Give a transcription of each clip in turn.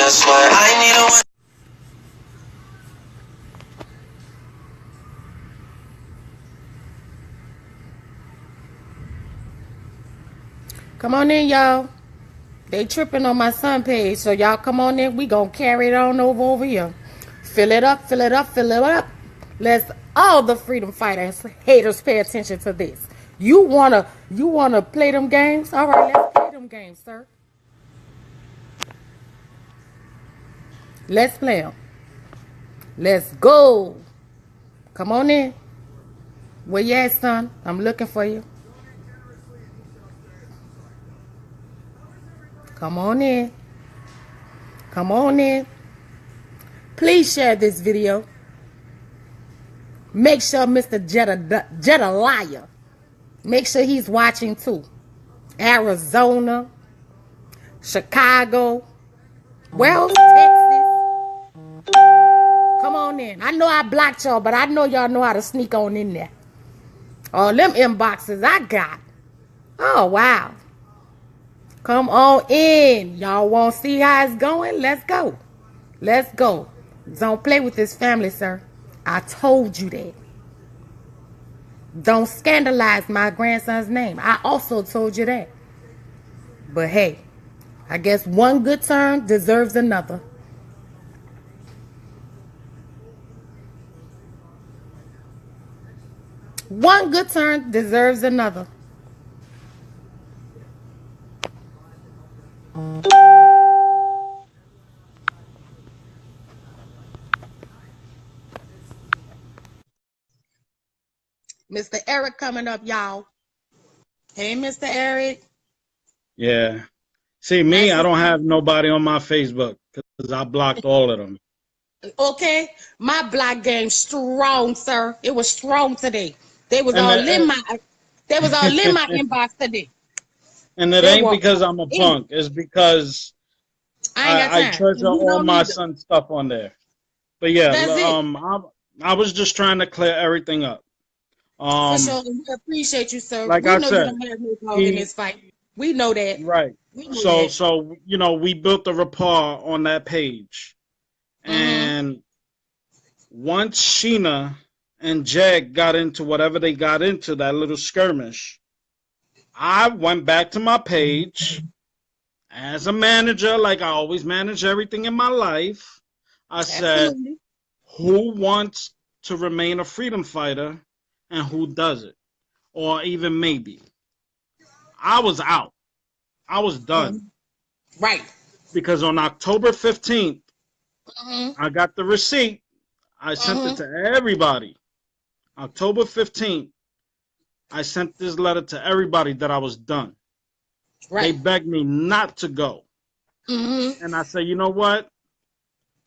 That's why I need a. Come on in, y'all. They tripping on my son page, so y'all come on in. We gonna carry it on over here. Fill it up, fill it up, fill it up. Let's all the freedom fighters, haters, pay attention to this. You wanna play them games? All right, let's play them games, sir. Let's play them. Let's go. Come on in. Where you at, son? I'm looking for you. Come on in. Come on in. Please share this video. Make sure Mr. Jedidiah, make sure he's watching too. Arizona, Chicago, well, Texas. Come on in. I know I blocked y'all, but I know y'all know how to sneak on in there. All them inboxes I got. Oh, wow. Come on in. Y'all want to see how it's going? Let's go. Let's go. Don't play with this family, sir. I told you that. Don't scandalize my grandson's name. I also told you that. But hey, I guess one good turn deserves another. One good turn deserves another. Mr. Eric coming up, y'all. Hey, Mr. Eric. Yeah. See, me, I don't have nobody on my Facebook because I blocked all of them. Okay. My block game strong, sir. It was strong today. They was all in my inbox today. And it ain't because I'm a punk. It's because I treasure all my son's stuff on there. But yeah, I was just trying to clear everything up. For sure, we appreciate you, sir. Like I said, you don't have no dog in this fight. We know that. Right. So you know, we built a rapport on that page. And once Sheena and Jag got into whatever they got into, that little skirmish, I went back to my page as a manager, like I always manage everything in my life. I said, who wants to remain a freedom fighter and who doesn't? Or even maybe. I was out. I was done. Right. Because on October 15th, I got the receipt. I sent it to everybody. October 15th, I sent this letter to everybody that I was done. Right. They begged me not to go. And I said, you know what?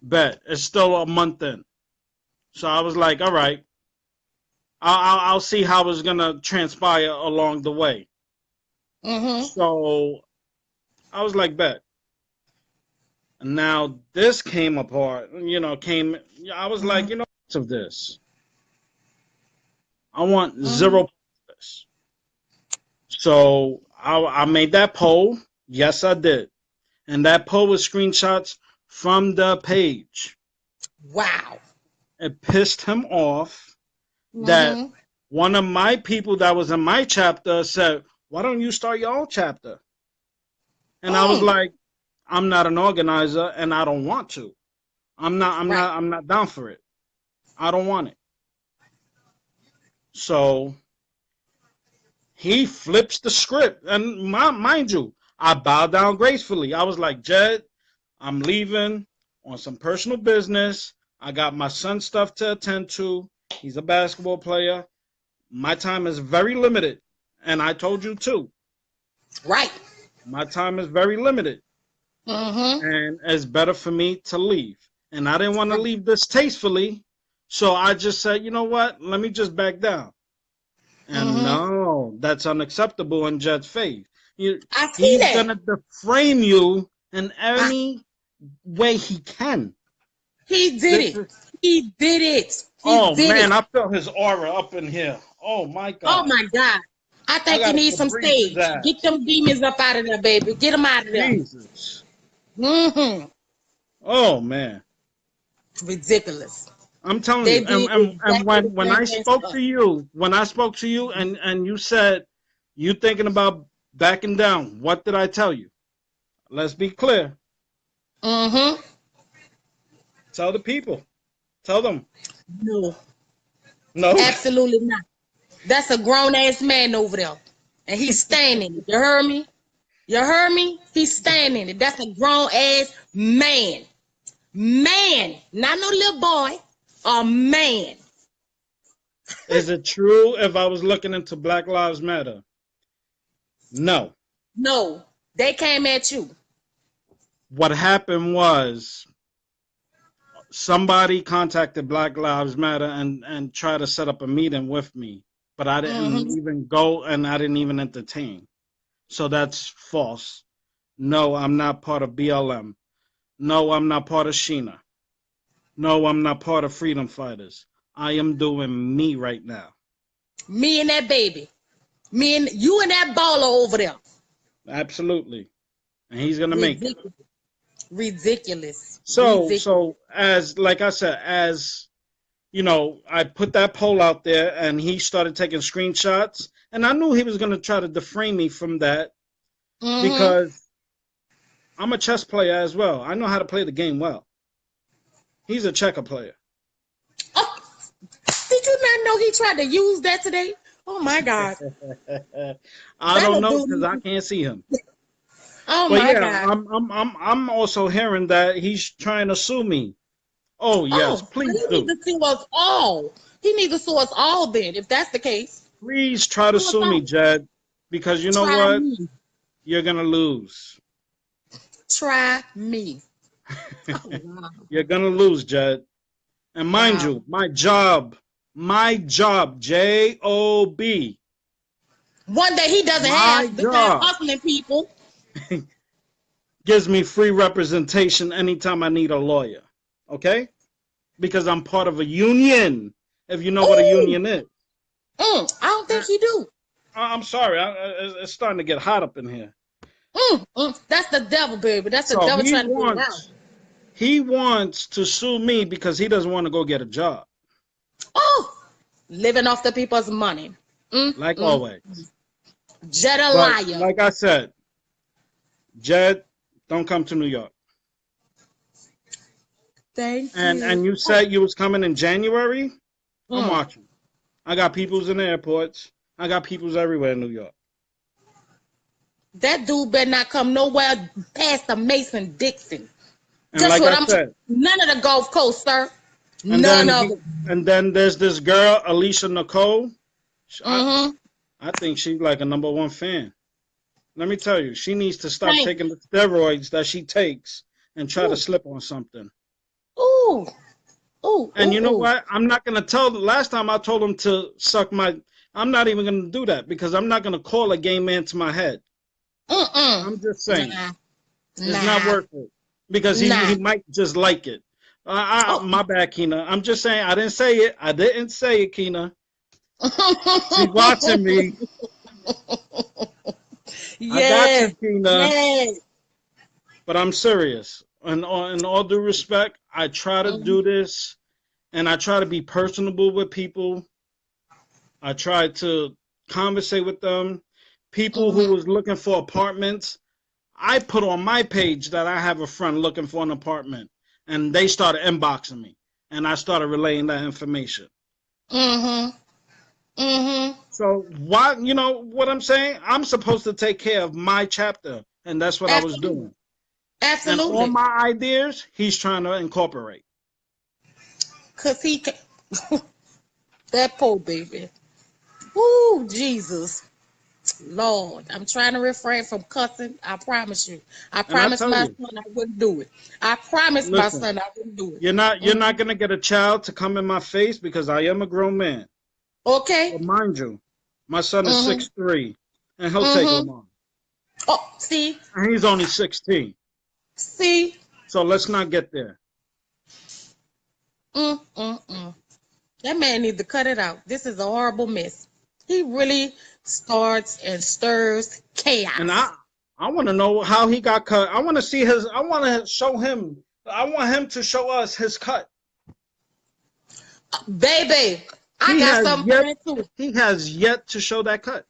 Bet. It's still a month in. So I was like, all right. I'll see how it's going to transpire along the way. So I was like, bet. And now this came apart, I was like, you know, what's of this? I want zero of this. So I made that poll. Yes, I did. And that poll was screenshots from the page. Wow. It pissed him off that one of my people that was in my chapter said, why don't you start your own chapter? And I was like, I'm not an organizer and I don't want to. I'm not down for it. I don't want it. So he flips the script. And mind you, I bowed down gracefully. I was like, Jed, I'm leaving on some personal business. I got my son's stuff to attend to. He's a basketball player. My time is very limited. And I told you too. Right. My time is very limited. And it's better for me to leave. And I didn't want to leave distastefully. So I just said, you know what? Let me just back down. And no, that's unacceptable in Jed's faith. He's going to deframe you in any way he can. He did it. He did it. I feel his aura up in here. Oh, my God. Oh, my God. I think you need some stage. Get them demons up out of there, baby. Get them out of there. Jesus. Oh man, Ridiculous. I'm telling They you. And did and exactly the when same I thing to spoke us. to you, and you said you thinking about backing down, what did I tell you? Let's be clear. Mm-hmm. Tell the people. Tell them. No, No. absolutely not. That's a grown ass man over there. And he's standing. You heard me? You heard me? He's standing. It. That's a grown ass man. Man. Not no little boy. A man. Is it true if I was looking into Black Lives Matter? No. No. They came at you. What happened was somebody contacted Black Lives Matter and tried to set up a meeting with me, but I didn't Mm-hmm. even go and I didn't even entertain. So that's false. No, I'm not part of BLM. No, I'm not part of Sheena. No, I'm not part of Freedom Fighters. I am doing me right now. Me and that baby. Me and you and that baller over there. Absolutely. And he's going to make it. Ridiculous. Ridiculous. Ridiculous. So as like I said, as you know, I put that poll out there and he started taking screenshots. And I knew he was going to try to deframe me from that Mm-hmm. because I'm a chess player as well. I know how to play the game well. He's a checker player. Oh, did you not know he tried to use that today? Oh my God. I don't That'll know do because I me. can't see him. Oh But my yeah, God. I'm also hearing that he's trying to sue me. Oh yes, Oh, please he needs do. to sue us all. He needs to sue us all then, if that's the case. Please try to Sue us sue me, all. Jed, because you know Try what? me. You're gonna lose. Try me. Oh, wow. You're gonna lose, Jed. And mind Wow. you, my job, Job, One that he doesn't my have besides job hustling people. gives me free representation anytime I need a lawyer. Okay? Because I'm part of a union. If you know what a Ooh. union is. I don't think he do. I'm sorry, it's starting to get hot up in here. That's the devil, baby. That's the So devil trying to get around. he wants to sue me because he doesn't want to go get a job. Oh, living off the people's money. Like always. But Jedidiah. like I said, Jed, don't come to New York. Thank And you. you said you was coming in January? I'm Mm. watching. I got peoples in the airports. I got peoples everywhere in New York. That dude better not come nowhere past the Mason Dixon. And Just like what I I'm. said, None of the Gulf Coast, sir. and None then of he, them. and then there's this girl, Alicia Nicole. I, Mm-hmm. I think she's like a #1 fan. Let me tell you, she needs to stop Thank taking the steroids that she takes and try to you. slip on something. Ooh. Ooh. And Ooh. you know Ooh. what? I'm not gonna tell. Last time I told him to suck my. I'm not even gonna do that because I'm not gonna call a gay man to my head. Mm-mm. I'm just saying Nah. it's not Nah. worth it because he Nah. might just like it. Oh. My bad, Keena. I'm just saying I didn't say it. I didn't say it, Keena. She's watching me. I got you, Yes. Keena. Yes. But I'm serious. And in all due respect, I try to Mm-hmm. do this, and I try to be personable with people. I try to conversate with them. People who Mm-hmm. was looking for apartments, I put on my page that I have a friend looking for an apartment, and they started inboxing me, and I started relaying that information. Mm-hmm. Mm-hmm. So why, you know what I'm saying? I'm supposed to take care of my chapter, and that's what I was Absolutely. doing. And all Absolutely. my ideas, he's trying to incorporate. Cause he can. That poor baby. Woo, Jesus. Lord, I'm trying to refrain from cussing. I promise you. I And I promised tell my you, son I wouldn't do it. I promised my listen, son I wouldn't do it. you're not gonna get a child to come in my face because I am a grown man. Okay? But mind you, my son is Mm-hmm. 6'3", and he'll take Mm-hmm. Lamar. Oh, see? And he's only 16. See? So let's not get there. Mm-mm-mm. That man needs to cut it out. This is a horrible mess. He really starts and stirs And chaos. I want to know how he got cut. I want to see his. I want to show him I want him to show us his cut. Baby, I got something for it too. He has yet to show that cut.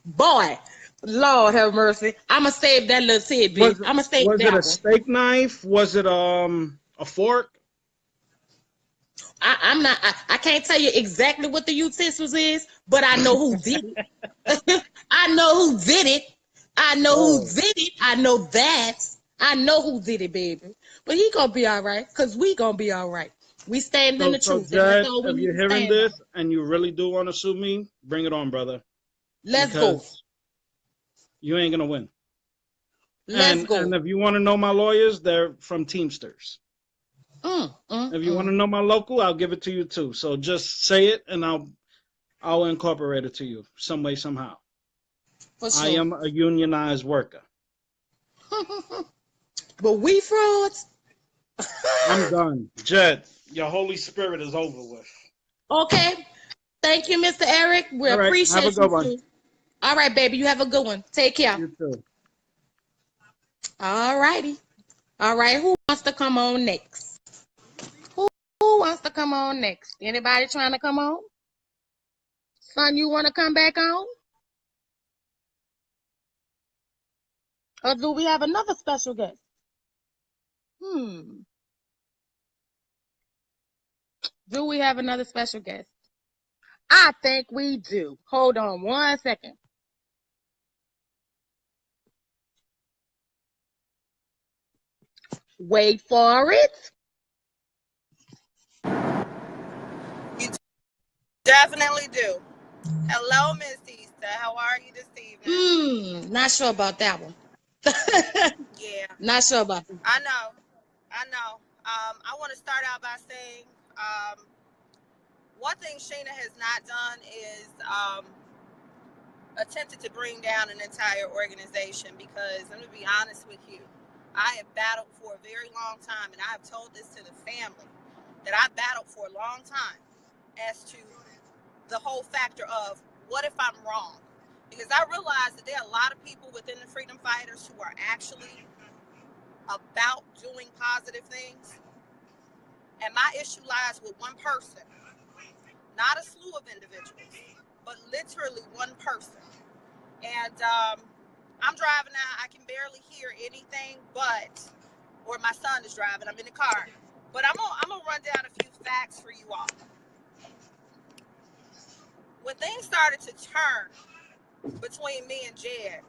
Boy, Lord have mercy. I'ma save that little tidbit. I'ma save Was that it a one. steak knife? Was it a fork? I can't tell you exactly what the utensils is, but I know who did it. I know who did it. I know who did it. I know that. I know who did it, baby. But he gonna be all right, because we gonna be all right. We stand in the truth, and that's Jed, all we if need you're to hearing stand on. this and you really do want to sue me, bring it on, brother. Let's go. Because you ain't gonna win. Let's go. And if you want to know my lawyers, they're from Teamsters. If you want to know my local, I'll give it to you too. So just say it, and I'll incorporate it to you some way, somehow. For sure. I am a unionized worker. But we frauds. I'm done. Jed, your Holy Spirit is over with. Okay. Thank you, Mr. Eric. We appreciate have a good you one. too. All right, baby. You have a good one. Take care. You too. All righty. All right. Who wants to come on next? Who wants to come on next? Anybody trying to come on? Son, you want to come back on? Or do we have another special guest? Do we have another special guest? I think we do. Hold on 1 second. Wait for it. You definitely do. Hello, Miss Easter. How are you this evening? Not sure about that one. Yeah. Not sure about that. I know. I want to start out by saying one thing Sheena has not done is attempted to bring down an entire organization, because I'm going to be honest with you. I have battled for a very long time, and I have told this to the family, that I battled for a long time as to the whole factor of what if I'm wrong? Because I realize that there are a lot of people within the freedom fighters who are actually about doing positive things. And my issue lies with one person, not a slew of individuals, but literally one person. And I'm driving now. I can barely hear anything, or my son is driving. I'm in the car. But I'm gonna run down a few facts for you all. When things started to turn between me and Jed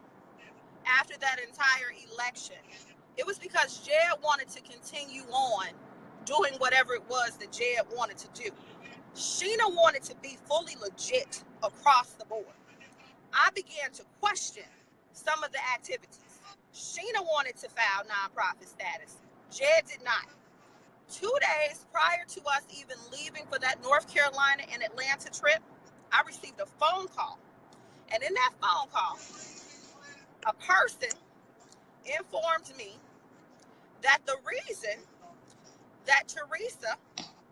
after that entire election, it was because Jed wanted to continue on doing whatever it was that Jed wanted to do. Sheena wanted to be fully legit across the board. I began to question some of the activities. Sheena wanted to file nonprofit status. Jed did not. 2 days prior to us even leaving for that North Carolina and Atlanta trip, I received a phone call. And in that phone call, a person informed me that the reason that Teresa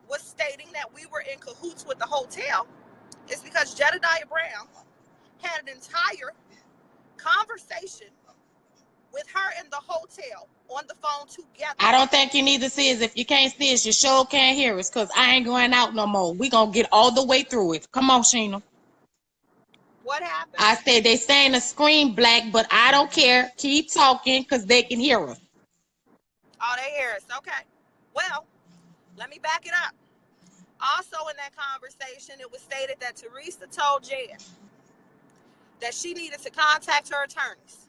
was stating that we were in cahoots with the hotel is because Jedidiah Brown had an entire conversation with her in the hotel on the phone together. I don't think you need to see us. If you can't see us, you sure can't hear us, because I ain't going out no more. We gonna get all the way through it. Come on, Sheena. What happened? I said they saying the screen black, but I don't care. Keep talking, because they can hear us. Oh, they hear us. Okay. Well, let me back it up. Also in that conversation, it was stated that Teresa told Jed that she needed to contact her attorneys.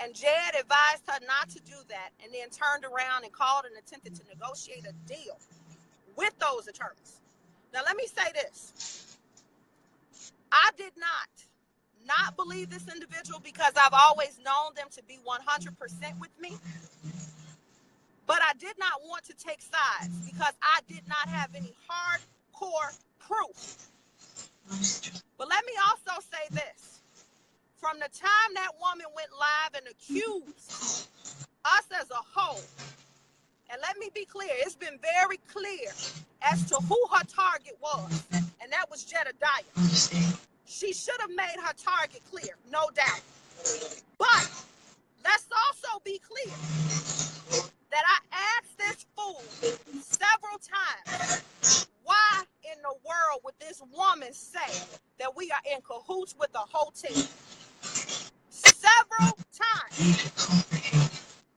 And Jed advised her not to do that, and then turned around and called and attempted to negotiate a deal with those attorneys. Now, let me say this. I did not believe this individual, because I've always known them to be 100% with me. But I did not want to take sides, because I did not have any hardcore proof. But let me also say this. From the time that woman went live and accused us as a whole, and let me be clear, it's been very clear as to who her target was, and that was Jedidiah. She should have made her target clear, no doubt. But Let's also be clear that I asked this fool several times, why in the world would this woman say that we are in cahoots with the hotel? Several times.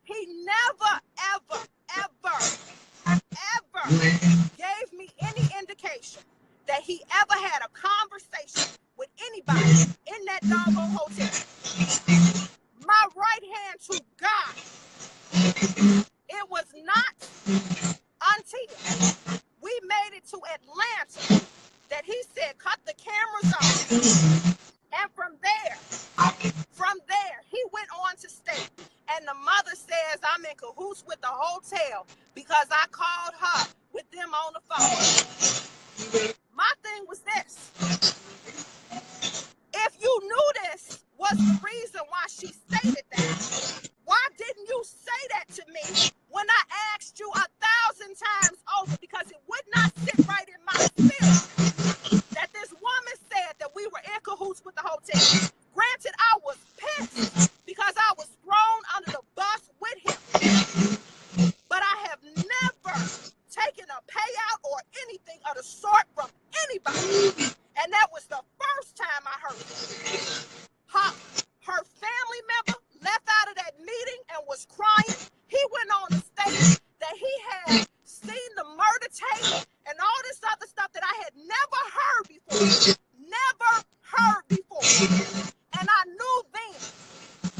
He never, ever, ever, ever gave me any indication that he ever had a conversation with anybody in that doggone hotel. My right hand to God, it was not until we made it to Atlanta that he said, cut the cameras off. And from there, he went on to state, and the mother says I'm in cahoots with the hotel because I called her with them on the phone. My thing was this. If you knew this was the reason why she stated that, why didn't you say that to me when I asked you 1,000 times over? Because it would not sit right in my spirit that this woman said that we were in cahoots with the hotel. Granted, I was pissed because I was thrown under the bus with him. But I have never taken a payout or anything of the sort from anybody. And that was the first time I heard it. Her family member left out of that meeting and was crying. He went on to state that he had seen the murder tape and all this other stuff that I had never heard before. Never heard before. And I knew then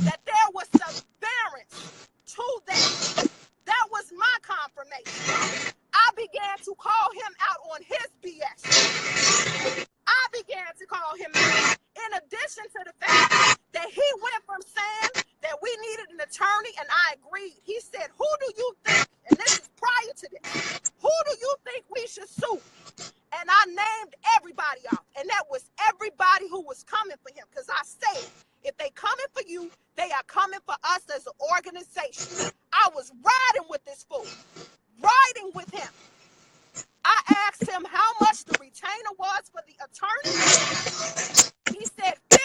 that there was some variance to that. That was my confirmation. I began to call him out on his BS. I began to call him out. In addition to the fact that he went from saying that we needed an attorney, and I agreed. He said, who do you think, and this is prior to this, who do you think we should sue? And I named everybody off, and that was everybody who was coming for him, because I said, if they coming for you, they are coming for us as an organization. I was riding with this fool, riding with him. I asked him how much the retainer was for the attorney. He said $1,500.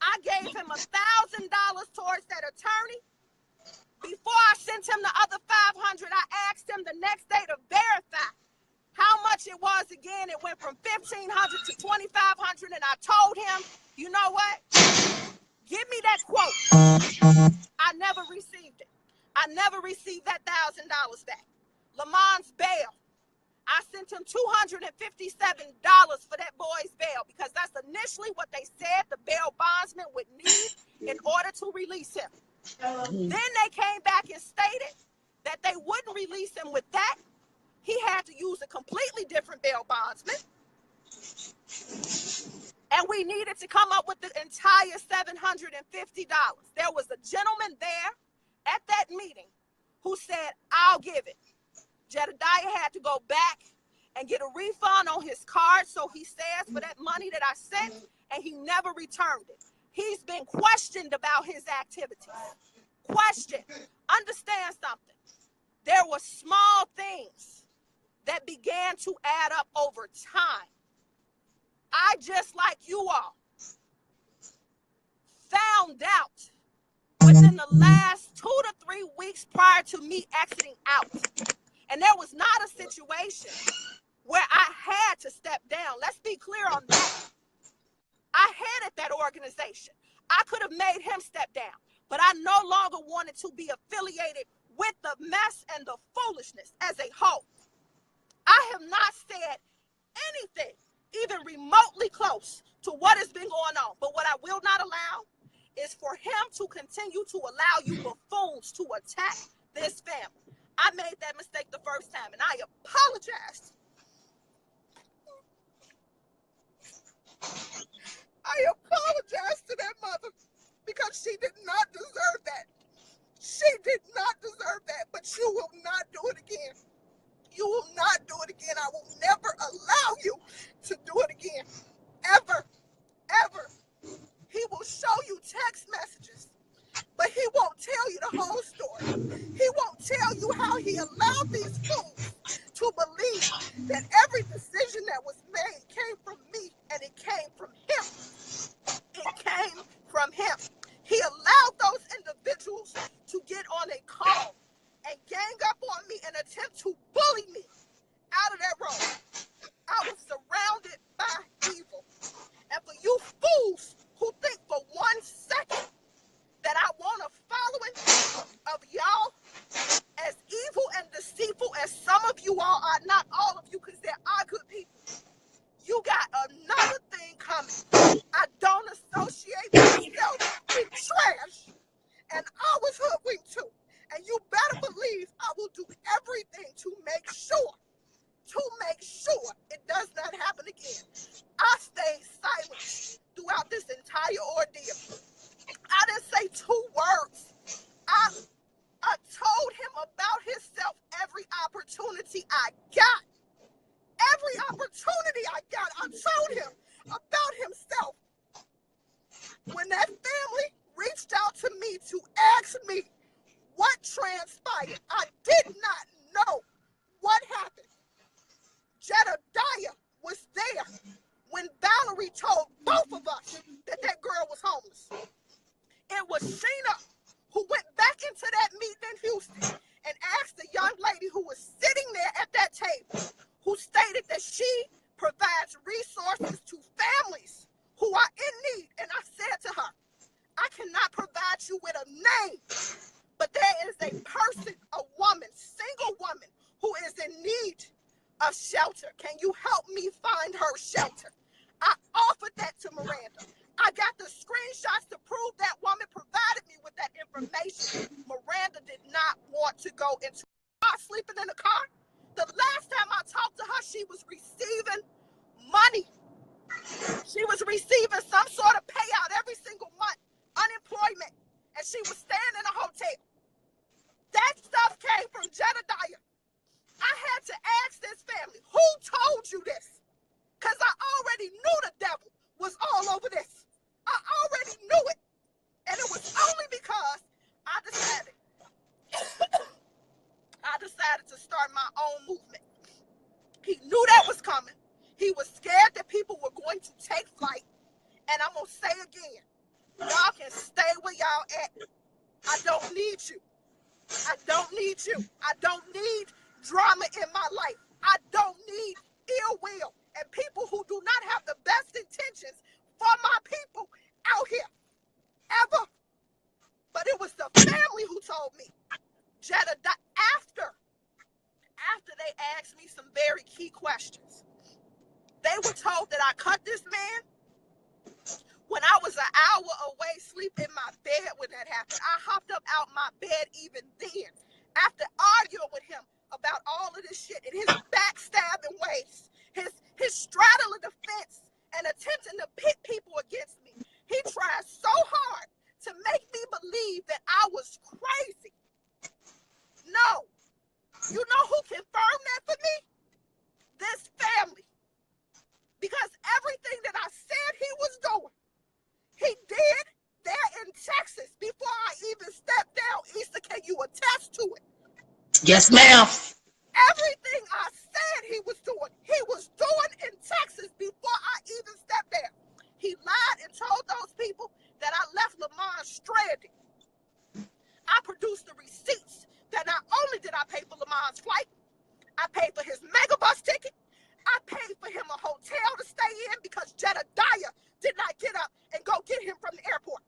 I gave him $1,000 towards that attorney. Before I sent him the other $500, I asked him the next day to verify how much it was again. It went from $1,500 to $2,500, and I told him, you know what? Give me that quote. I never received it. I never received that $1,000 back. Lamont's bail, I sent him $257 for that boy's bail because that's initially what they said the bail bondsman would need in order to release him. Then they came back and stated that they wouldn't release him with that. He had to use a completely different bail bondsman. And we needed to come up with the entire $750. There was a gentleman there at that meeting who said, I'll give it. Jedidiah had to go back and get a refund on his card, so he says, for that money that I sent, and he never returned it. He's been questioned about his activities. Questioned. Understand something. There were small things that began to add up over time. I, just like you all, found out within the last 2 to 3 weeks prior to me exiting out. And there was not a situation where I had to step down. Let's be clear on that. I headed that organization. I could have made him step down, but I no longer wanted to be affiliated with the mess and the foolishness as a whole. I have not said anything even remotely close to what has been going on. But what I will not allow is for him to continue to allow you buffoons to attack this family. I made that mistake the first time, and I apologize. I apologize to that mother because she did not deserve that. She did not deserve that, but you will not do it again. You will not do it again. I will never allow you to do it again. Ever, ever. He will show you text messages, but he won't tell you the whole story. He won't tell you how he allowed these fools to believe that every decision that was made came from me, and it came from him. It came from him. He an attempt to bully me out of that road. I was surrounded by evil. And for you fools who think for 1 second that I want a following of y'all as evil and deceitful as some of you all are, not all of you, because there are good people, you got another thing coming. I don't associate myself with trash, and I was hoodwinked too. And you better believe I will do everything to make sure it does not happen again. I stayed silent throughout this entire ordeal. I didn't say 2 words. I told him about himself every opportunity I got. Every opportunity I got, I told him about himself. When that family reached out to me to ask me what transpired, I did not know what happened. Jedidiah was there when Valerie told both of us that that girl was homeless. It was Sheena who went back into that meeting in Houston and asked the young lady who was sitting there at that table, who stated that she provides resources to families who are in need. And I said to her, I cannot provide you with a name, but there is a person, a woman, single woman, who is in need of shelter. Can you help me find her shelter? I offered that to Miranda. I got the screenshots to prove that woman provided me with that information. Miranda did not want to go into sleeping in the car. The last time I talked to her, she was receiving money. She was receiving some sort of payout every single month, unemployment, and she was staying in a hotel. That stuff came from Jedidiah. I had to ask this family, who told you this? Because I already knew the devil was all over this. I already knew it. And it was only because I decided to start my own movement. He knew that was coming. He was scared that people were going to take flight. And I'm going to say again, y'all can stay where y'all at. I don't need you. I don't need you. I don't need drama in my life. I don't need ill will and people who do not have the best intentions for my people out here. Ever. But it was the family who told me. Jedidiah, after they asked me some very key questions, they were told that I cut this man when I was an hour away, sleep in my bed when that happened. I hopped up out my bed even then, after arguing with him about all of this shit and his backstabbing ways, his straddling the fence and attempting to pit people against me. He tried so hard to make me believe that I was crazy. No. You know who confirmed that for me? This family. Because everything that I said he was doing, he did there in Texas before I even stepped down. Issa, can you attest to it? Yes, ma'am. Everything I said he was doing in Texas before I even stepped there. He lied and told those people that I left Lamont stranded. I produced the receipts that not only did I pay for Lamont's flight, I paid for his megabus ticket, I paid for him a hotel to stay in because Jedidiah did not get up and go get him from the airport.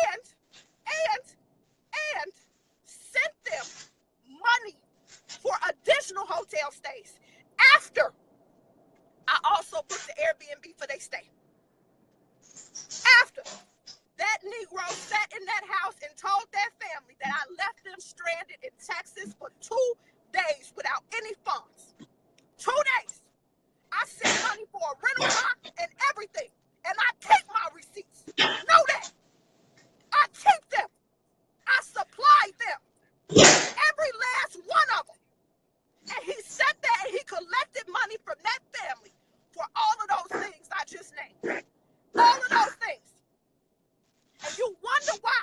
And sent them money for additional hotel stays after I also booked the Airbnb for their stay. After that Negro sat in that house and told that family that I left them stranded in Texas for 2 days without any funds. 2 days. I sent money for a rental car and everything. And I keep my receipts. Know that. I keep them. I supplied them. Every last one of them. And he sat there and he collected money from that family for all of those things I just named. All of those things. And you wonder why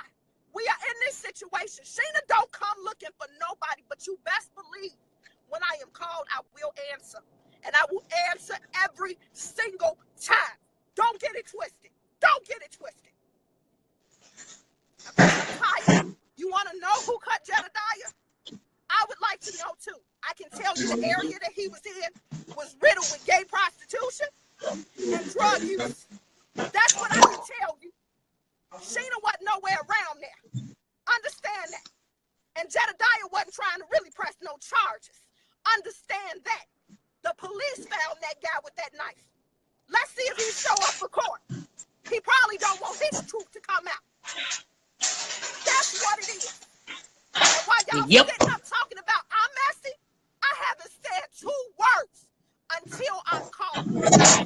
we are in this situation. Sheena don't come looking for nobody, but you best believe when I am called, I will answer. And I will answer every single time. Don't get it twisted. Don't get it twisted. I'm tired. You want to know who cut Jedidiah? I would like to know too. I can tell you the area that he was in was riddled with gay prostitution and drug use. That's what I can tell you. Sheena wasn't nowhere around there. Understand that. And Jedidiah wasn't trying to really press no charges. Understand that. The police found that guy with that knife. Let's see if he show up for court. He probably don't want his truth to come out. That's what it is. And while y'all sitting up talking about I'm messy, I haven't said 2 words until I'm called.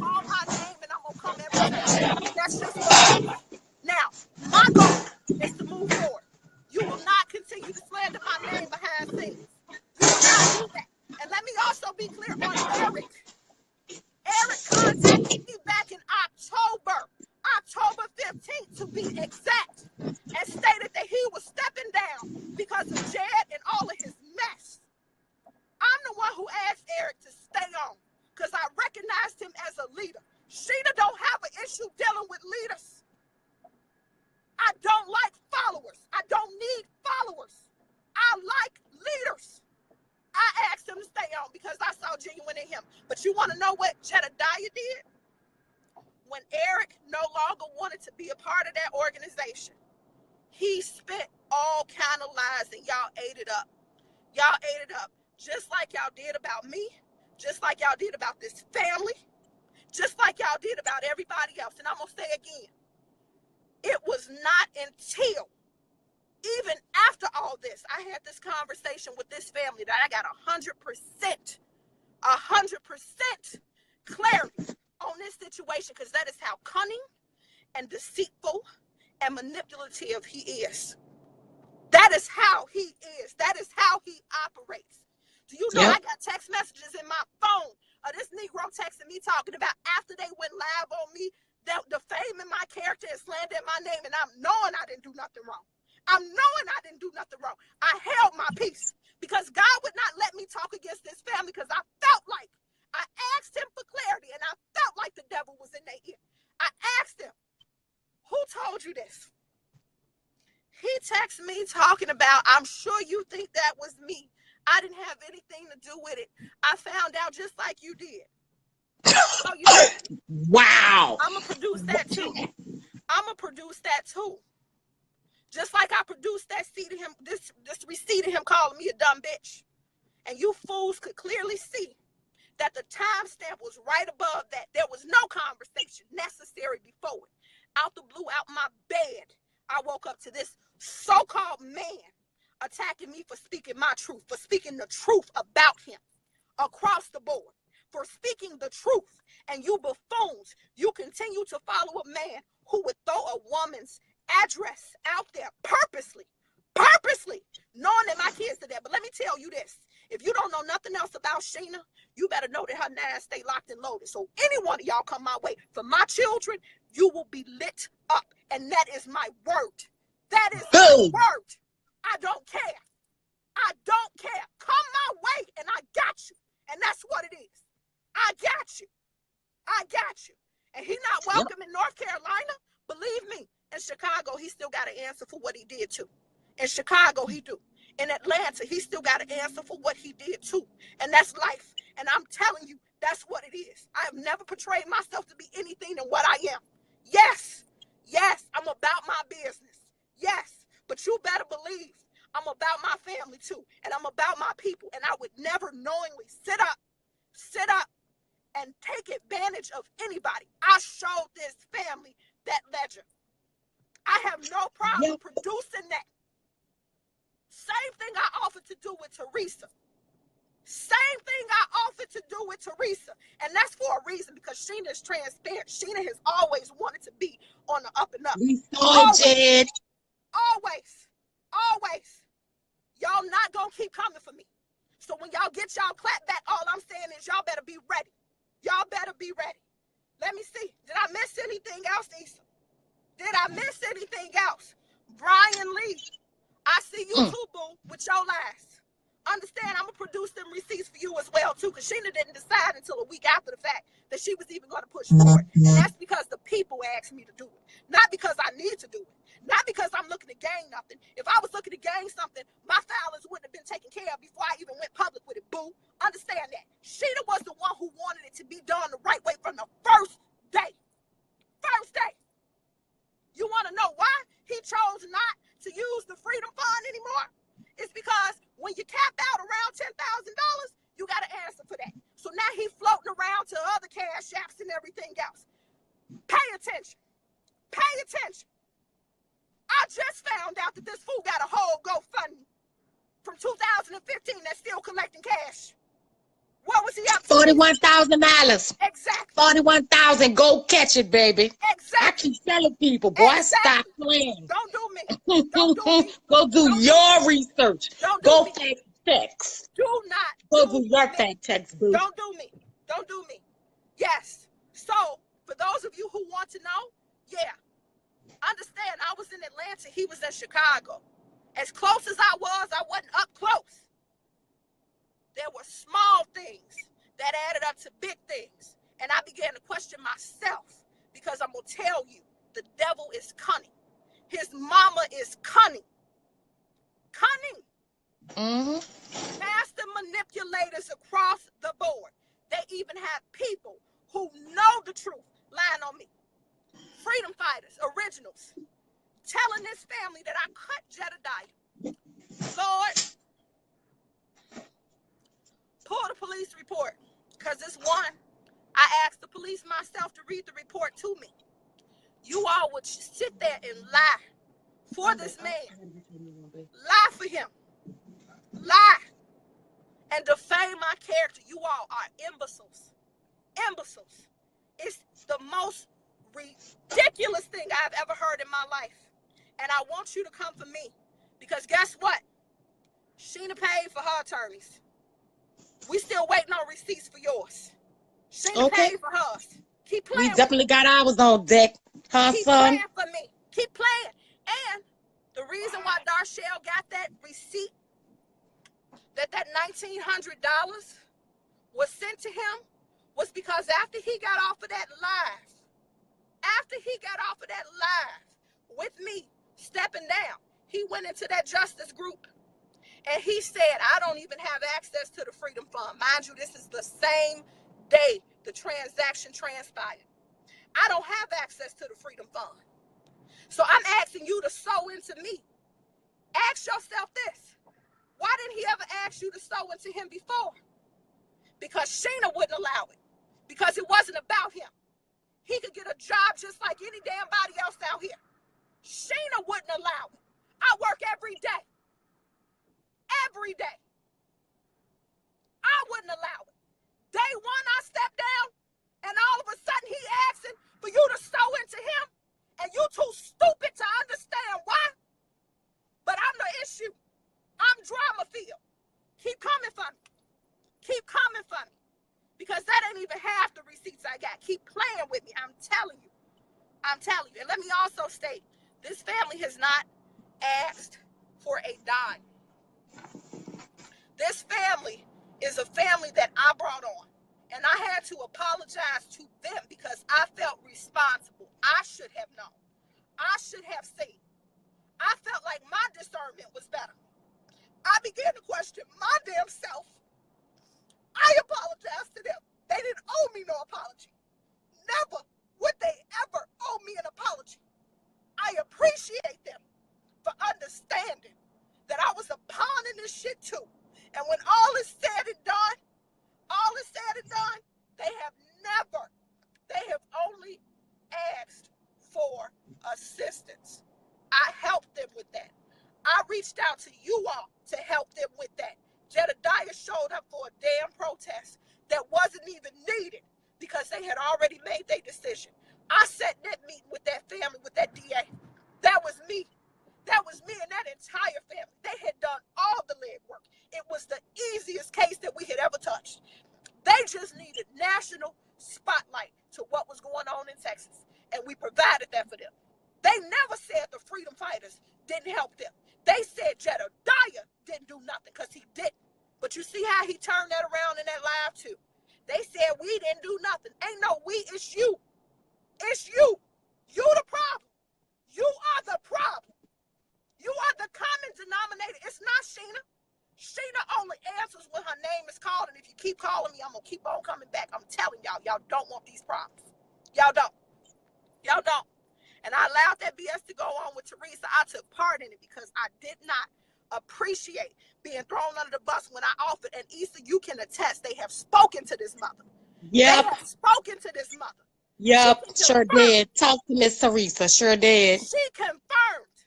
Call my name and I'm going to come every time. That's just what it is. Now, my goal is to move forward. You will not continue to slander my name behind scenes. You will not do that. And let me also be clear on Eric. Eric contacted me back in October 15th to be exact, and stated that he was stepping down because of Jed and all of his mess. I'm the one who asked Eric to stay on because I recognized him as a leader. Sheena don't have an issue dealing with leaders. I don't like followers. I don't need followers. I like leaders. I asked him to stay on because I saw genuine in him. But you want to know what Jedidiah did? When Eric no longer wanted to be a part of that organization, he spent all kind of lies and y'all ate it up. Y'all ate it up. Just like y'all did about me, just like y'all did about this family, just like y'all did about everybody else. And I'm going to say again, it was not until even after all this, I had this conversation with this family that I got 100% clarity on this situation, because that is how cunning and deceitful and manipulative he is. That is how he is. That is how he operates. Do you know I got text messages in my phone of this Negro texting me talking about after they went live on me, that the fame in my character and slandering my name, and I'm knowing I didn't do nothing wrong. I'm knowing I didn't do nothing wrong. I held my peace because God would not let me talk against this family, because I felt like I asked him for clarity and I felt like the devil was in their ear. I asked him, who told you this? He texted me talking about, I'm sure you think that was me. I didn't have anything to do with it. I found out just like you did. So you know, wow. I'm going to produce that too. I'm going to produce that too. Just like I produced that receipt of him, this receipt of him calling me a dumb bitch. And you fools could clearly see that the timestamp was right above that. There was no conversation necessary before it. Out the blue, out my bed, I woke up to this so-called man attacking me for speaking my truth, for speaking the truth about him across the board, for speaking the truth. And you buffoons, you continue to follow a man who would throw a woman's address out there purposely, knowing that my kids are there. But let me tell you this. If you don't know nothing else about Sheena, you better know that her nine stay locked and loaded. So any one of y'all come my way, for my children, you will be lit up. And that is my word. That is my word. I don't care. I don't care. Come my way and I got you. And that's what it is. I got you. I got you. And he not welcome in North Carolina. Believe me, in Chicago, he still got to answer for what he did too. In Chicago, he do. In Atlanta, he still got to answer for what he did too. And that's life. And I'm telling you, that's what it is. I have never portrayed myself to be anything than what I am. Yes, I'm about my business. Yes, but you better believe I'm about my family too. And I'm about my people. And I would never knowingly sit up and take advantage of anybody. I showed this family that ledger. I have no problem producing that. Same thing I offered to do with Teresa. Same thing I offered to do with Teresa. And that's for a reason, because Sheena is transparent. Sheena has always wanted to be on the up and up. We saw it, Jed. Always. Y'all not going to keep coming for me. So when y'all get y'all clap back, all I'm saying is y'all better be ready. Y'all better be ready. Let me see. Did I miss anything else, Esa? Did I miss anything else? Brian Lee, I see you too, boo, with your lies. Understand, I'm going to produce them receipts for you as well, too, because Sheena didn't decide until a week after the fact that she was even going to push forward. And that's because the people asked me to do it, not because I need to do it, not because I'm looking to gain nothing. If I was looking to gain something, my filings wouldn't have been taken care of before I even went public with it, boo. Understand that. Sheena was the one who wanted it to be done the right way from the first day. First day. You want to know why he chose not to use the Freedom Fund anymore? It's because when you cap out around $10,000, you got to answer for that. So now he's floating around to other cash apps and everything else. Pay attention. Pay attention. I just found out that this fool got a whole GoFundMe from 2015 that's still collecting cash. What was he up to? $41,000. Exactly. 41,000. Go catch it, baby. Exactly. I keep telling people, boy, Exactly. stop playing. Don't do me. Don't do me. Go do your research. Don't do Go me. fact checks. Do not. Go do your fact checks, boo. Don't do me. Don't do me. Yes. So, for those of you who want to know, yeah. Understand, I was in Atlanta. He was in Chicago. As close as I wasn't up close. There were small things that added up to big things. And I began to question myself because I'm going to tell you, the devil is cunning. His mama is cunning. Cunning. Mm-hmm. Master manipulators across the board. They even have people who know the truth lying on me. Freedom fighters, originals, telling this family that I cut Jedidiah. Lord, pull the police report, because it's one. I asked the police myself to read the report to me. You all would sit there and lie for this man. Lie for him. Lie. And defame my character. You all are imbeciles. Imbeciles. It's the most ridiculous thing I've ever heard in my life. And I want you to come for me. Because guess what? Sheena paid for her attorneys. We still waiting on receipts for yours. Sheena paid for hers. Keep playing. We definitely got ours on deck. Huh, Keep son? playing for me. Keep playing. And the reason why Darshell got that receipt, that $1,900 was sent to him, was because after he got off of that live, with me stepping down, he went into that justice group and he said, I don't even have access to the Freedom Fund. Mind you, this is the same day the transaction transpired. I don't have access to the Freedom Fund. So I'm asking you to sow into me. Ask yourself this. Why didn't he ever ask you to sow into him before? Because Sheena wouldn't allow it. Because it wasn't about him. He could get a job just like any damn body else out here. Sheena wouldn't allow it. I work every day. Every day. I wouldn't allow it. Day one, I stepped down, and all of a sudden he asking for you to sow into him, and you too stupid to understand why. But I'm the issue. I'm drama filled. Keep coming for me. Keep coming for me. Because that ain't even half the receipts I got. Keep playing with me. I'm telling you. I'm telling you. And let me also state, this family has not asked for a dime. This family is a family that I brought on. And I had to apologize to them because I felt responsible. I should have known. I should have seen. I felt like my discernment was better. I began to question my damn self. I apologize to them. They didn't owe me no apology. Never would they ever owe me an apology. I appreciate them for understanding that I was a pawn in this shit too. And when all is said and done, they have only asked for assistance. I helped them with that. I reached out to you all to help them with that. Jedidiah showed up for a damn protest that wasn't even needed because they had already made their decision. I sat in that meeting with that family, with that DA. That was me. That was me and that entire family. They had done all the legwork. It was the he turned that around in that live too. They said we didn't do nothing. Ain't no we, it's you. It's you. You the problem. You are the problem. You are the common denominator. It's not Sheena. Sheena only answers when her name is called, and if you keep calling me, I'm going to keep on coming back. I'm telling y'all, y'all don't want these problems. Y'all don't. Y'all don't. And I allowed that BS to go on with Teresa. I took part in it because I did not appreciate being thrown under the bus when I offered. And Issa, you can attest, they have spoken to this mother. Yep. They have spoken to this mother. Yep, sure did. Talk to Miss Teresa, sure did. She confirmed.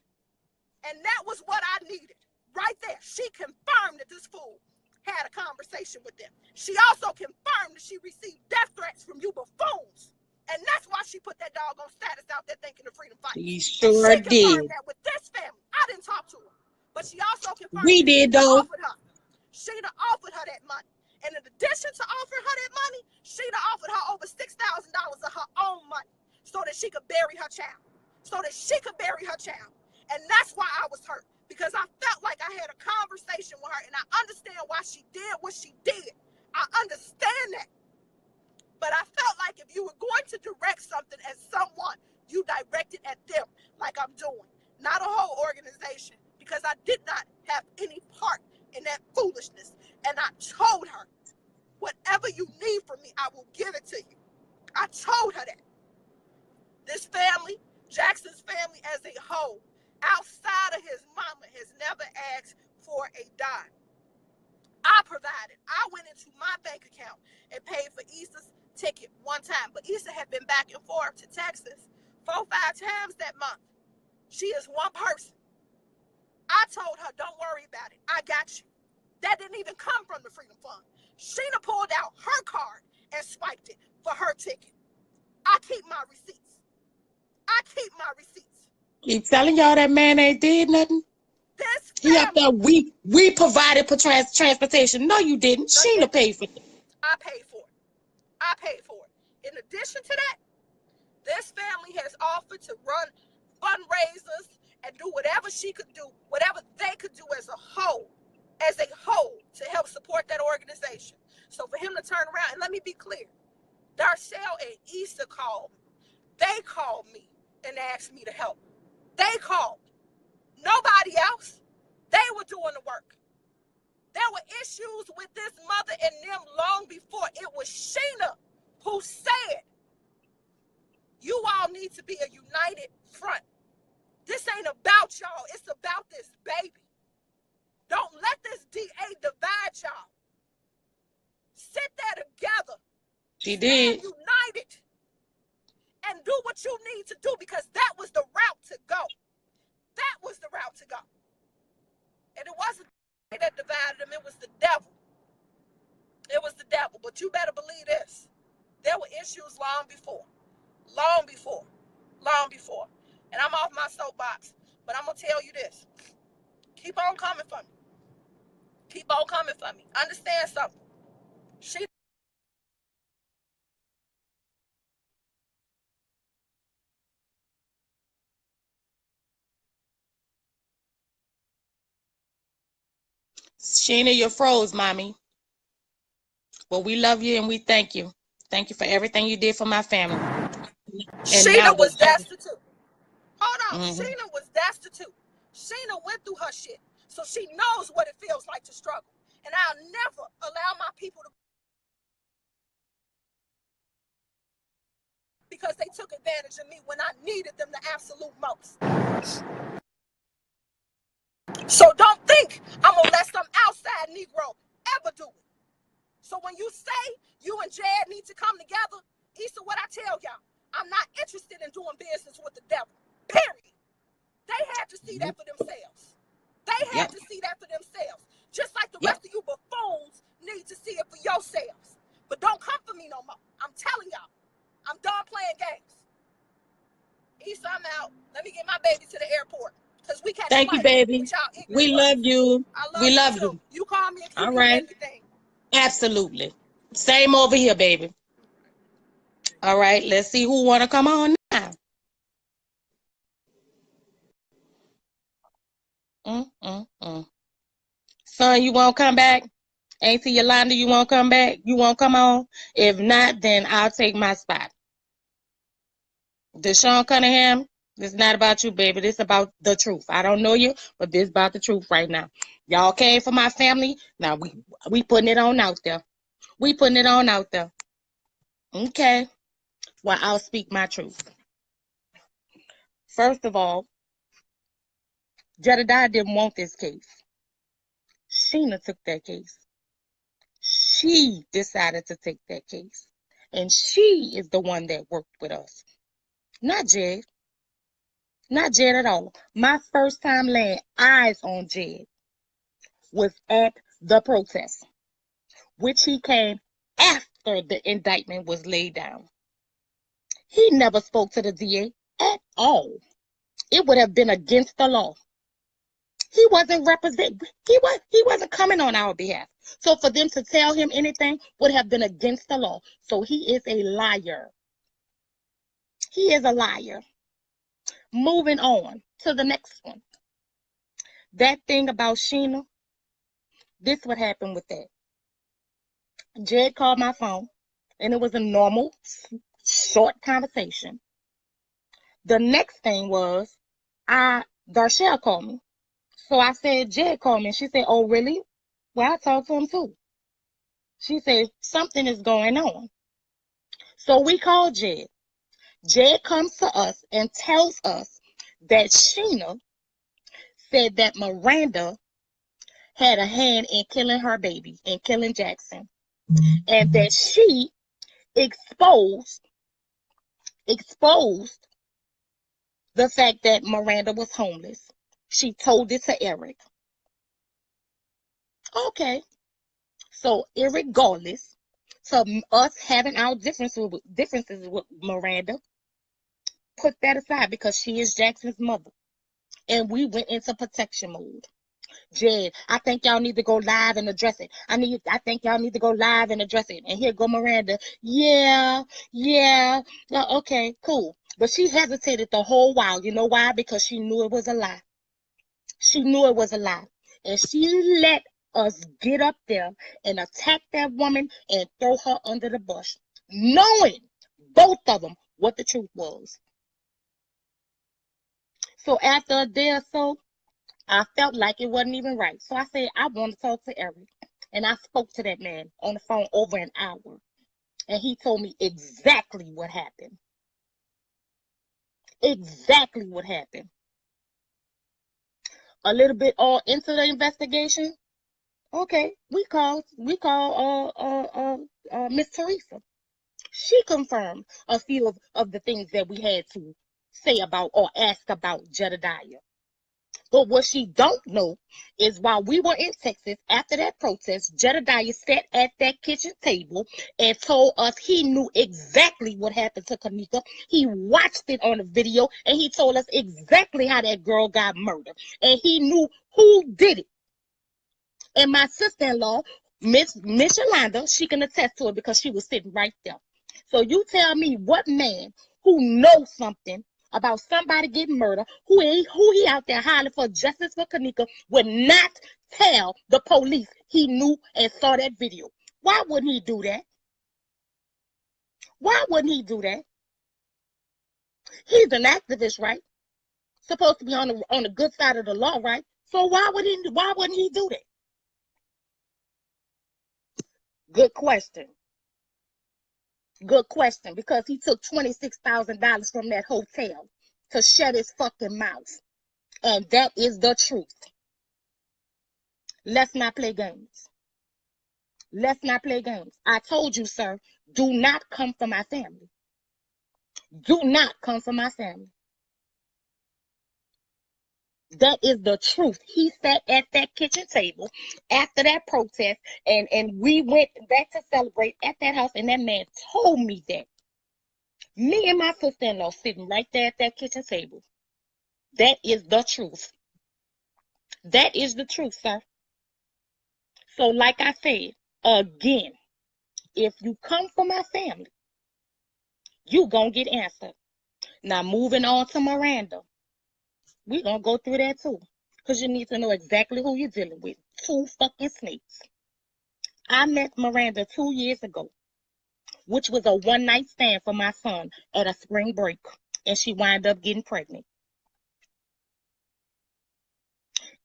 And that was what I needed. Right there. She confirmed that this fool had a conversation with them. She also confirmed that she received death threats from you buffoons. And that's why she put that doggone status out there thinking of freedom fight. She sure did. She confirmed that with this family. I didn't talk to her. But she also confirmed we did, though. Sheena offered her that money. And in addition to offering her that money, Sheena offered her over $6,000 of her own money so that she could bury her child. And that's why I was hurt. Because I felt like I had a conversation with her, and I understand why she did what she did. I understand that. But I felt like if you were going to direct something at someone, you direct it at them like I'm doing. Not a whole organization. Because I did not have any part in that foolishness. And I told her, whatever you need from me, I will give it to you. I told her that. This family, Jackson's family as a whole, outside of his mama, has never asked for a dime. I provided. I went into my bank account and paid for Issa's ticket one time. But Issa had been back and forth to Texas 4-5 times that month. She is one person. I told her, don't worry about it. I got you. That didn't even come from the Freedom Fund. Sheena pulled out her card and swiped it for her ticket. I keep my receipts. Keep telling y'all that man ain't did nothing. He up there, we provided for transportation. No, you didn't. Sheena paid for it. I paid for it. In addition to that, this family has offered to run fundraisers and do whatever she could do, whatever they could do as a whole, to help support that organization. So for him to turn around, and let me be clear, Darcel and Issa called me. They called me and asked me to help. They called. Nobody else. They were doing the work. There were issues with this mother and them long before. It was Sheena who said, you all need to be a united front. This ain't about y'all. It's about this baby. Don't let this DA divide y'all. Sit there together. She did. Stand united. And do what you need to do, because that was the route to go. That was the route to go. And it wasn't that divided them. It was the devil. It was the devil. But you better believe this. There were issues long before. And I'm off my soapbox. But I'm going to tell you this. Keep on coming for me. Understand something. Sheena, you're froze, mommy. Well, we love you and we thank you. Thank you for everything you did for my family. Sheena was destitute. Hold on. Sheena was destitute. Sheena went through her shit. So she knows what it feels like to struggle. And I'll never allow my people to, because they took advantage of me when I needed them the absolute most. So don't think I'm going to let some outside Negro ever do it. So when you say you and Jed need to come together, Issa, what I tell y'all, I'm not interested in doing business with the devil. Period. They had to see that for themselves. Just like the rest of you buffoons need to see it for yourselves. But don't come for me no more. I'm telling y'all. I'm done playing games. Issa, I'm out. Let me get my baby to the airport. We Thank you, baby. We love you. We love you. You call me if you need anything. Absolutely. Same over here, baby. All right, let's see who want to come on now. Son, you won't come back? Auntie Yolanda, you won't come back? You won't come on? If not, then I'll take my spot. Deshaun Cunningham, this is not about you, baby. This is about the truth. I don't know you, but this is about the truth right now. Y'all came for my family. Now we putting it on out there. We putting it on out there. Okay. Well, I'll speak my truth. First of all, Jedidiah didn't want this case. Sheena took that case. She decided to take that case. And she is the one that worked with us. Not Jed. Not Jed at all. My first time laying eyes on Jed was at the protest, which he came after the indictment was laid down. He never spoke to the DA at all. It would have been against the law. He wasn't he wasn't coming on our behalf. So for them to tell him anything would have been against the law. So he is a liar. He is a liar. Moving on to the next one. That thing about Sheena, this what happened with that. Jed called my phone, and it was a normal, short conversation. The next thing was, Darshell called me. So I said, Jed called me. And she said, oh, really? Well, I talked to him too. She said, something is going on. So we called Jed. Jed comes to us and tells us that Sheena said that Miranda had a hand in killing her baby and killing Jackson. And that she exposed the fact that Miranda was homeless. She told it to Eric. Okay. So irregardless to us having our differences with Miranda, put that aside because she is Jackson's mother. And we went into protection mode. Jed, I think y'all need to go live and address it. I think y'all need to go live and address it. And here go Miranda. Yeah. Okay, cool. But she hesitated the whole while. You know why? Because she knew it was a lie. She knew it was a lie. And she let us get up there and attack that woman and throw her under the bus, knowing, both of them, what the truth was. So after a day or so, I felt like it wasn't even right. So I said, I want to talk to Eric. And I spoke to that man on the phone over an hour. And he told me exactly what happened. Exactly what happened. A little bit all into the investigation. Okay, we called Miss Teresa. She confirmed a few of the things that we had to say about or ask about Jedidiah. But what she don't know is while we were in Texas after that protest, Jedidiah sat at that kitchen table and told us he knew exactly what happened to Kanika. He watched it on the video and he told us exactly how that girl got murdered. And he knew who did it. And my sister-in-law, Miss Yolanda, she can attest to it because she was sitting right there. So you tell me what man who knows something about somebody getting murdered, who he out there hollering for justice for Kanika, would not tell the police he knew and saw that video. Why wouldn't he do that? Why wouldn't he do that? He's an activist, right? Supposed to be on the good side of the law, right? So why wouldn't he do that? Good question. Good question, because he took $26,000 from that hotel to shut his fucking mouth. And that is the truth. Let's not play games. Let's not play games. I told you, sir, do not come for my family. Do not come for my family. That is the truth. He sat at that kitchen table after that protest, and we went back to celebrate at that house, and that man told me that. Me and my sister-in-law sitting right there at that kitchen table. That is the truth. That is the truth, sir. So like I said, again, if you come for my family, you gonna get answered. Now moving on to Miranda. We're going to go through that too. Because you need to know exactly who you're dealing with. Two fucking snakes. I met Miranda 2 years ago, which was a one-night stand for my son at a spring break, and she wound up getting pregnant.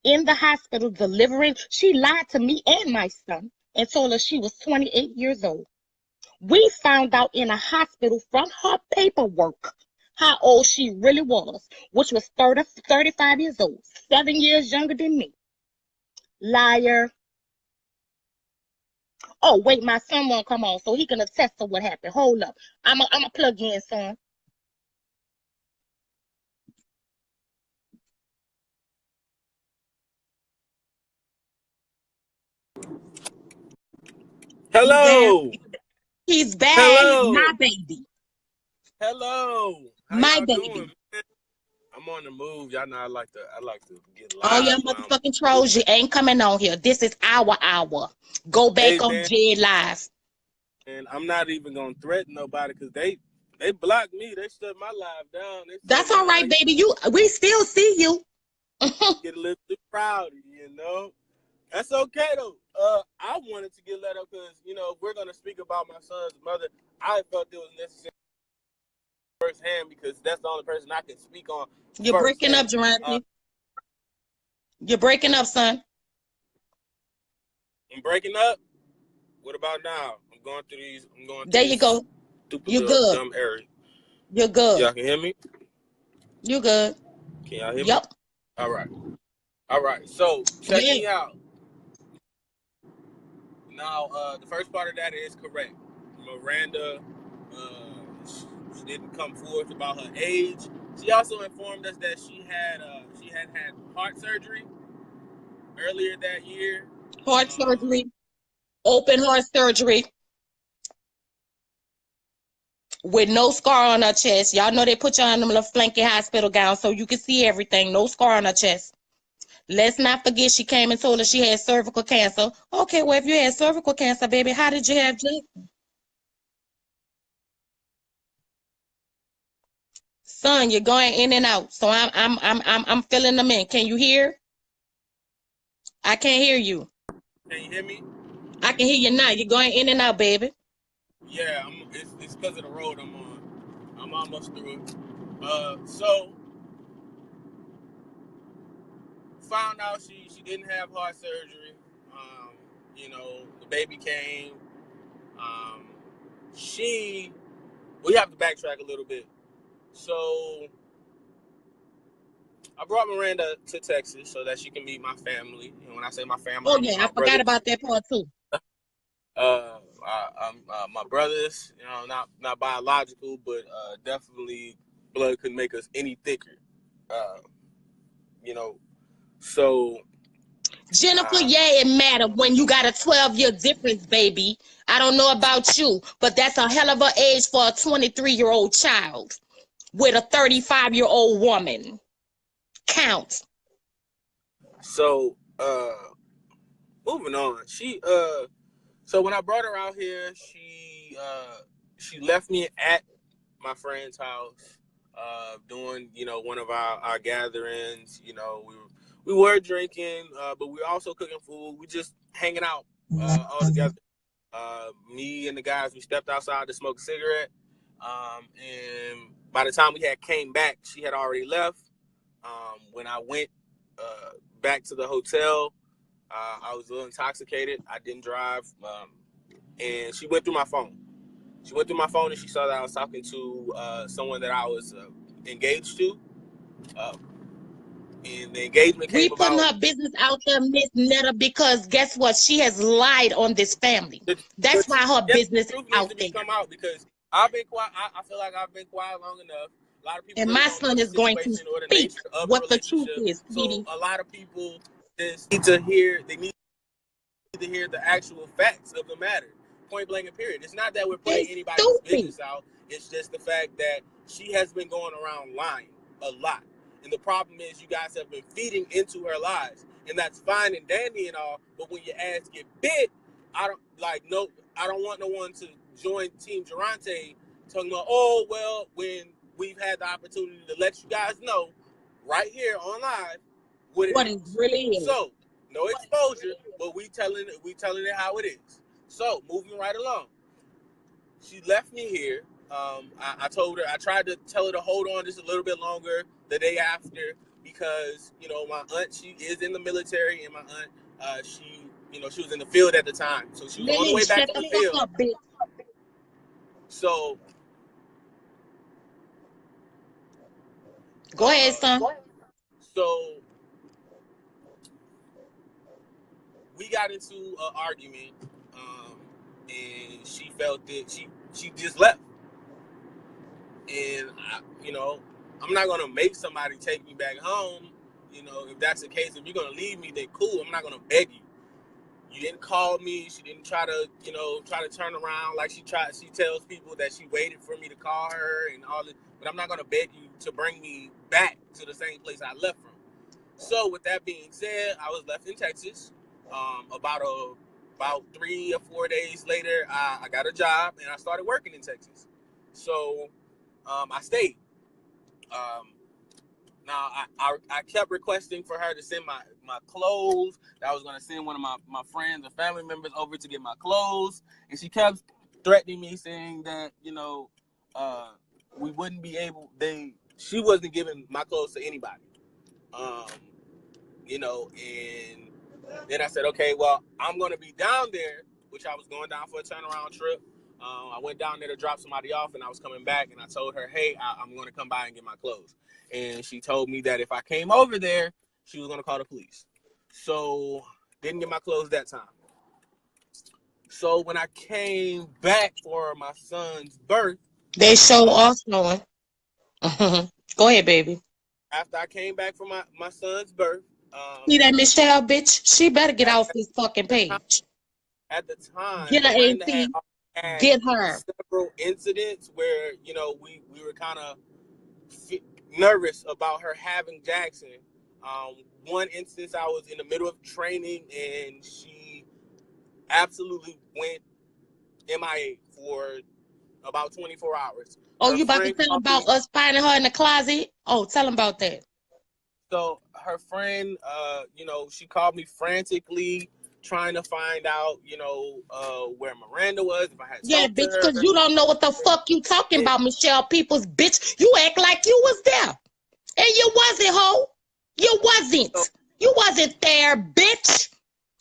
In the hospital delivering, she lied to me and my son and told us she was 28 years old. We found out in a hospital from her paperwork how old she really was, which was 35 years old, 7 years younger than me. Liar. Oh, wait, my son won't come on so he can attest to what happened. Hold up. I'm a plug in, son. Hello. He's bad. Hello. My baby. Hello. How My y'all baby. doing? I'm on the move. Y'all know I like to get live. All your motherfucking trolls, you ain't coming on here. This is our hour. Go back on Jed Live. And I'm not even gonna threaten nobody because they blocked me. They shut my live down. That's all right, baby. We still see you. Get a little too proud, you know. That's okay though. I wanted to get let up because if we're gonna speak about my son's mother, I felt it was necessary firsthand because that's the only person I can speak on. You're breaking up, Jeronte. You're breaking up, son. I'm breaking up. What about now? I'm going through these. There you go. You're good. Dumb area. You're good. Y'all can hear me? You're good. Can y'all hear me? Yep. All right. So check me out. Now, the first part of that is correct. Miranda, she didn't come forth about her age. She also informed us that she had heart surgery earlier that year. Heart surgery, open heart surgery, with no scar on her chest. Y'all know they put you on them little flanky hospital gowns so you can see everything. No scar on her chest. Let's not forget she came and told us she had cervical cancer. Okay, well, if you had cervical cancer, baby, how did you have Jason? Son, you're going in and out. So I'm filling them in. Can you hear? I can't hear you. Can you hear me? I can hear you now. You're going in and out, baby. Yeah, it's because of the road I'm on. I'm almost through it. So found out she didn't have heart surgery. The baby came. We have to backtrack a little bit. So I brought Miranda to Texas so that she can meet my family. And when I say my family, oh yeah, I forgot about that part too. My brothers, not biological, but definitely blood couldn't make us any thicker. So Jennifer, yeah, it matters when you got a 12-year difference, baby. I don't know about you, but that's a hell of an age for a 23-year-old child with a 35-year-old woman. Count. So, moving on. So when I brought her out here, she left me at my friend's house, doing, one of our gatherings. We were drinking, but we were also cooking food. We just hanging out all together. Me and the guys, we stepped outside to smoke a cigarette. And by the time we came back, she had already left. When I went back to the hotel, I was a little intoxicated. I didn't drive. And she went through my phone. She went through my phone and she saw that I was talking to someone that I was engaged to. And the engagement came about. We putting her business out there, Miss Netta, because guess what? She has lied on this family. That's why her business is out there. Come out because I've been quiet. I feel like I've been quiet long enough. A lot of people. And my son is going to speak what the truth is, sweetie. So a lot of people just need to hear. They need to hear the actual facts of the matter. Point blank and period. It's not that we're putting anybody's business out. It's just the fact that she has been going around lying a lot. And the problem is you guys have been feeding into her lies. And that's fine and dandy and all, but when your ass get bit, I don't want no one to join Team Jeronte talking about, oh, well, when we've had the opportunity to let you guys know right here on live what it really is. So, no exposure, but we telling it how it is. So, moving right along. She left me here. I told her, I tried to tell her to hold on just a little bit longer the day after because, you know, my aunt, she is in the military, and my aunt, she was in the field at the time. So she was on the way back from the field. Up, bitch. So go ahead, son. So we got into an argument, and she felt that she just left. And I'm not gonna make somebody take me back home. You know, if that's the case, if you're gonna leave me, then cool. I'm not gonna beg you. You didn't call me. She didn't try to turn around like she tried. She tells people that she waited for me to call her and all that. But I'm not gonna beg you to bring me back to the same place I left from. So with that being said, I was left in Texas. About 3 or 4 days later, I got a job and I started working in Texas. So I stayed. Now, I kept requesting for her to send my clothes. I was going to send one of my friends or family members over to get my clothes. And she kept threatening me, saying that, we wouldn't be able, she wasn't giving my clothes to anybody. And then I said, okay, well, I'm going to be down there, which I was going down for a turnaround trip. I went down there to drop somebody off, and I was coming back, and I told her, hey, I'm going to come by and get my clothes. And she told me that if I came over there, she was going to call the police. So didn't get my clothes that time. So when I came back for my son's birth, They show off knowing. Go ahead, baby. After I came back from my son's birth, see that Michelle bitch? She better get off this fucking page. At the time, get her AC. Get her. Several incidents where we were kind of nervous about her having Jackson. One instance, I was in the middle of training and she absolutely went MIA for about 24 hours. Oh, you about to tell them about us finding her in the closet? Oh, tell them about that. So her friend, she called me frantically trying to find out, where Miranda was. If I had bitch, because you don't know what the fuck you talking about, Michelle Peoples, bitch. You act like you was there. And you wasn't, ho. You wasn't. You wasn't there, bitch.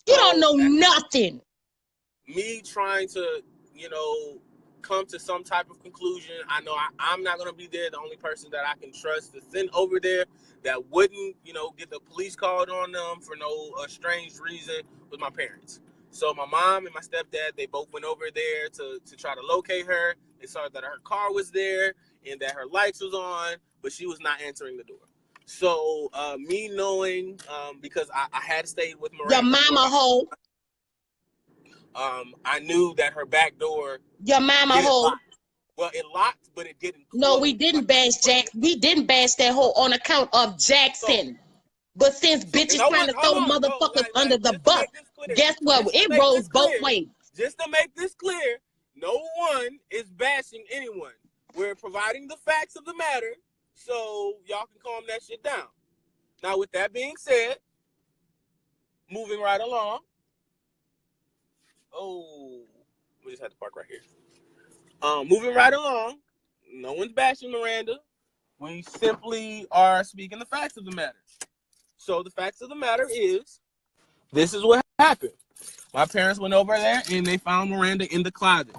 You don't know nothing. Me trying to, come to some type of conclusion. I know I'm not going to be there. The only person that I can trust to send over there that wouldn't, get the police called on them for no strange reason was my parents. So my mom and my stepdad, they both went over there to try to locate her. They saw that her car was there and that her lights was on, but she was not answering the door. So me knowing, because I had stayed with Miranda. Your mama hoe. I knew that her back door. Your mama hoe. Well, it locked, but it didn't close. No, we didn't bash Jackson. We didn't bash that hoe on account of Jackson. But since bitches trying to throw motherfuckers under the bus, guess what? It rolls both ways. Just to make this clear, no one is bashing anyone. We're providing the facts of the matter, so y'all can calm that shit down. Now, with that being said, moving right along. Oh, we just had to park right here. Moving right along. No one's bashing Miranda. We simply are speaking the facts of the matter. So the facts of the matter is, this is what happened. My parents went over there and they found Miranda in the closet.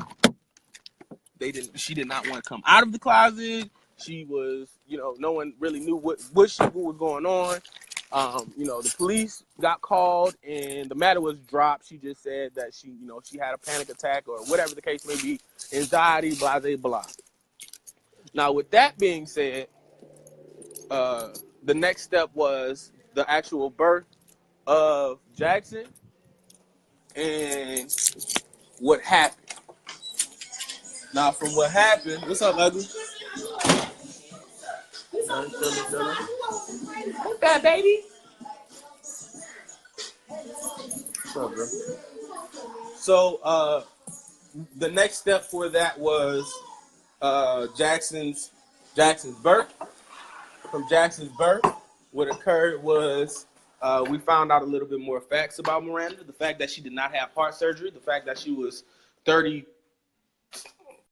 She did not want to come out of the closet. She was, no one really knew what was going on. The police got called and the matter was dropped. She just said that she had a panic attack or whatever the case may be, anxiety, blah, blah, blah. Now, with that being said, the next step was the actual birth of Jackson and what happened. Now, from what happened, what's up, ugly? What's that, baby? What's up, bro? So, the next step for that was Jackson's birth. From Jackson's birth, what occurred was We found out a little bit more facts about Miranda. The fact that she did not have heart surgery. The fact that she was 30